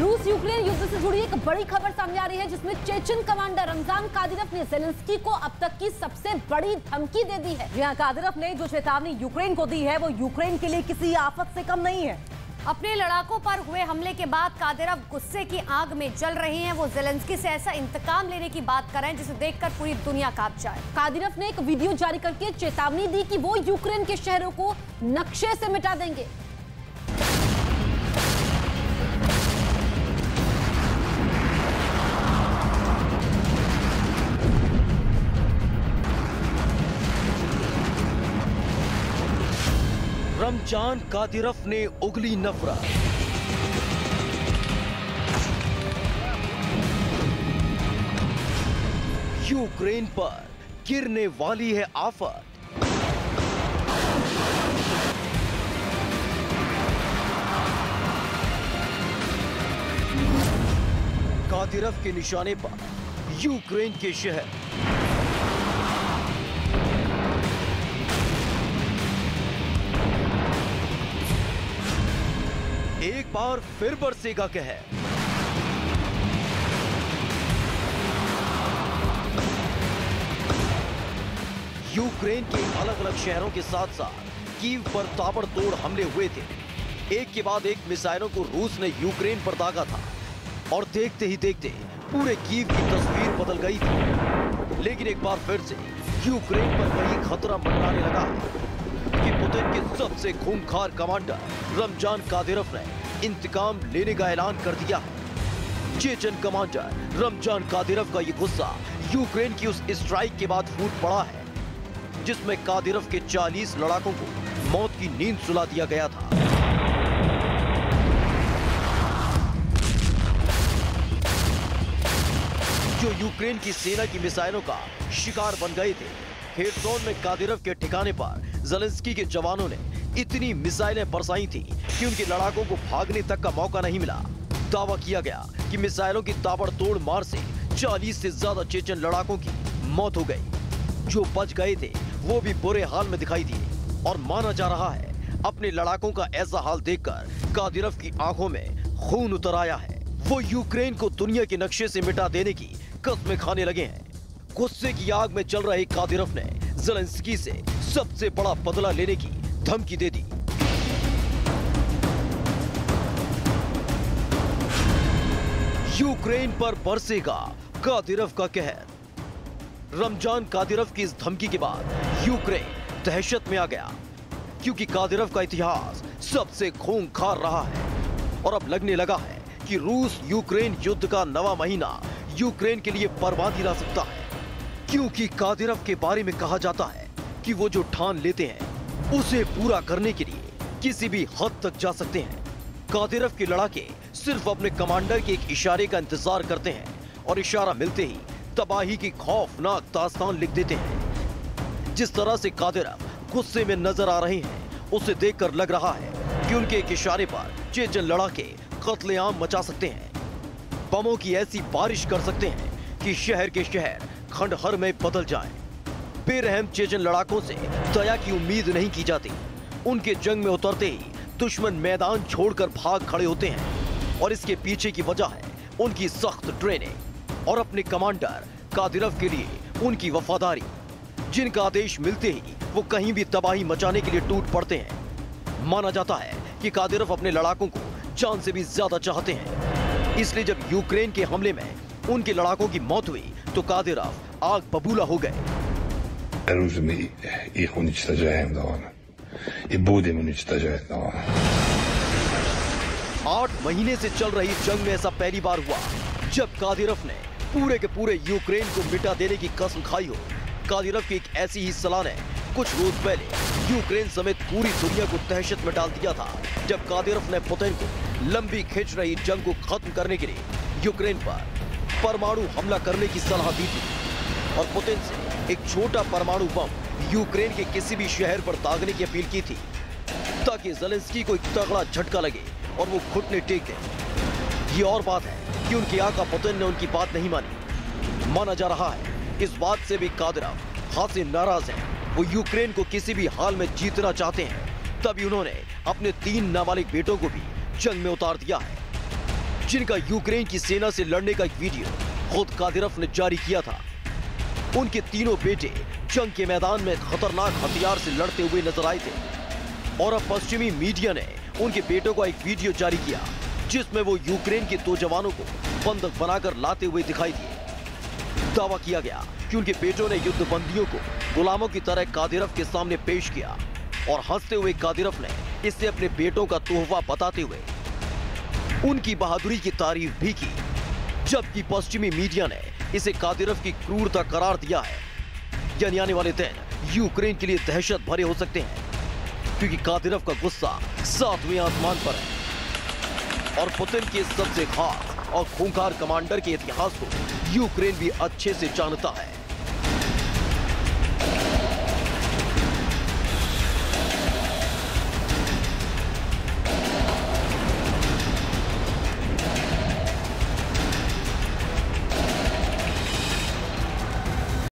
रूस यूक्रेन युद्ध से जुड़ी एक बड़ी खबर सामने आ रही है, जिसमें चेचन कमांडर रमजान कादिरोव ने ज़ेलेंस्की को अब तक की सबसे बड़ी धमकी दे दी है। जी हां, कादिरोव ने जो चेतावनी यूक्रेन को दी है वो यूक्रेन के लिए किसी आफत से कम नहीं है। अपने लड़ाकों पर हुए हमले के बाद कादिरोव गुस्से की आग में जल रहे हैं। वो ज़ेलेंस्की से ऐसा इंतकाम लेने की बात कर रहे हैं जिसे देखकर पूरी दुनिया कांप जाए। कादिरोव ने एक वीडियो जारी करके चेतावनी दी कि वो यूक्रेन के शहरों को नक्शे से मिटा देंगे। रमजान कादिरोव ने उगली नफरत। यूक्रेन पर गिरने वाली है आफत। कादिरोव के निशाने पर यूक्रेन के शहर। एक बार फिर बरसेगा कहर। यूक्रेन के अलग अलग शहरों के साथ साथ कीव पर ताबड़तोड़ हमले हुए थे। एक के बाद एक मिसाइलों को रूस ने यूक्रेन पर दागा था और देखते ही देखते पूरे कीव की तस्वीर बदल गई थी। लेकिन एक बार फिर से यूक्रेन पर वही खतरा मंडराने लगा कि पुतिन के सबसे खूंखार कमांडर रमजान कादिरोव ने इंतकाम लेने का ऐलान कर दिया। चेचन कमांडर रमजान कादिरोव का ये गुस्सा यूक्रेन की उस स्ट्राइक के बाद फूट पड़ा है, जिसमें कादिरोव के 40 लड़ाकों को मौत की नींद सुला दिया गया था। जो यूक्रेन की सेना की मिसाइलों का शिकार बन गए थे। हेरसोन में कादिरोव के ठिकाने पर ज़ेलेंस्की के जवानों ने इतनी मिसाइलें बरसाई थी कि उनके लड़ाकों को भागने तक का मौका नहीं मिला। दावा किया गया कि मिसाइलों की ताबड़तोड़ मार से 40 से ज्यादा चेचन लड़ाकों की मौत हो गई। जो बच गए थे वो भी बुरे हाल में दिखाई दिए और माना जा रहा है अपने लड़ाकों का ऐसा हाल देखकर कादिरोव की आंखों में खून उतर आया है। वो यूक्रेन को दुनिया के नक्शे से मिटा देने की कस्में खाने लगे हैं। गुस्से की आग में चल रहे कादिरोव ने ज़ेलेंस्की से सबसे बड़ा बदला लेने की धमकी दे दी। यूक्रेन पर बरसेगा कादिरोव का कहर। रमजान कादिरोव की इस धमकी के बाद यूक्रेन दहशत में आ गया, क्योंकि कादिरोव का इतिहास सबसे खूंखार रहा है और अब लगने लगा है कि रूस यूक्रेन युद्ध का नवा महीना यूक्रेन के लिए बर्बादी ला सकता है। क्योंकि कादिरोव के बारे में कहा जाता है कि वो जो ठान लेते हैं उसे पूरा करने के लिए किसी भी हद तक जा सकते हैं। कादिरोव के लड़ाके सिर्फ अपने कमांडर के एक इशारे का इंतजार करते हैं और इशारा मिलते ही तबाही की खौफनाक दास्तान लिख देते हैं। जिस तरह से कादिरोव गुस्से में नजर आ रहे हैं, उसे देखकर लग रहा है कि उनके एक इशारे पर चेचन लड़ाके कत्लेआम मचा सकते हैं। बमों की ऐसी बारिश कर सकते हैं कि शहर के शहर खंडहर में बदल जाएं। बेरहम चेचन लड़ाकों से दया की उम्मीद नहीं की जाती। उनके जंग में उतरते ही दुश्मन मैदान छोड़कर भाग खड़े होते हैं और इसके पीछे की वजह है उनकी सख्त ट्रेनिंग और अपने कमांडर कादिरोव के लिए उनकी वफादारी। जिनका आदेश मिलते ही वो कहीं भी तबाही मचाने के लिए टूट पड़ते हैं। माना जाता है कि कादिरोव अपने लड़ाकों को जान से भी ज्यादा चाहते हैं। इसलिए जब यूक्रेन के हमले में उनके लड़ाकों की मौत हुई तो कादिरोव आग बबूला हो गए। Мы их уничтожаем давно и будем уничтожать давно। 8 महीने से चल रही जंग में ऐसा पहली बार हुआ जब कादिरोव ने पूरे के पूरे यूक्रेन को मिटा देने की कसम खाई हो। कादिरोव की एक ऐसी ही सलाह ने कुछ रोज पहले यूक्रेन समेत पूरी दुनिया को दहशत में डाल दिया था, जब कादिरोव ने पुतिन को लंबी खिंच रही जंग को खत्म करने के लिए यूक्रेन पर परमाणु हमला करने की सलाह दी थी और पुतिन से एक छोटा परमाणु बम यूक्रेन के किसी भी शहर पर दागने की अपील की थी, ताकि ज़ेलेंस्की को एक तगड़ा झटका लगे और वो घुटने टेक दें। ये और बात है कि उनके आका पुतिन ने उनकी बात नहीं मानी। माना जा रहा है इस बात से भी कादिरोव खासे नाराज हैं। वो यूक्रेन को किसी भी हाल में जीतना चाहते हैं, तभी उन्होंने अपने 3 नाबालिग बेटों को भी जंग में उतार दिया है। जिनका यूक्रेन की सेना से लड़ने का एक वीडियो खुद कादिरव ने जारी किया था। उनके तीनों बेटे जंग के मैदान में खतरनाक हथियार से लड़ते हुए नजर आए थे और अब पश्चिमी मीडिया ने उनके बेटों का एक वीडियो जारी किया जिसमें वो यूक्रेन के 2 जवानों को बंधक बनाकर लाते हुए दिखाई दिए। दावा किया गया कि उनके बेटों ने युद्ध बंदियों को गुलामों की तरह कादिरव के सामने पेश किया और हंसते हुए कादिरव ने इसे अपने बेटों का तोहफा बताते हुए उनकी बहादुरी की तारीफ भी की, जबकि पश्चिमी मीडिया ने इसे कादिरव की क्रूरता करार दिया है। यानी आने वाले दिन यूक्रेन के लिए दहशत भरे हो सकते हैं, क्योंकि कादिरव का गुस्सा 7वें आसमान पर है और पुतिन के सबसे खास और खूंखार कमांडर के इतिहास को यूक्रेन भी अच्छे से जानता है।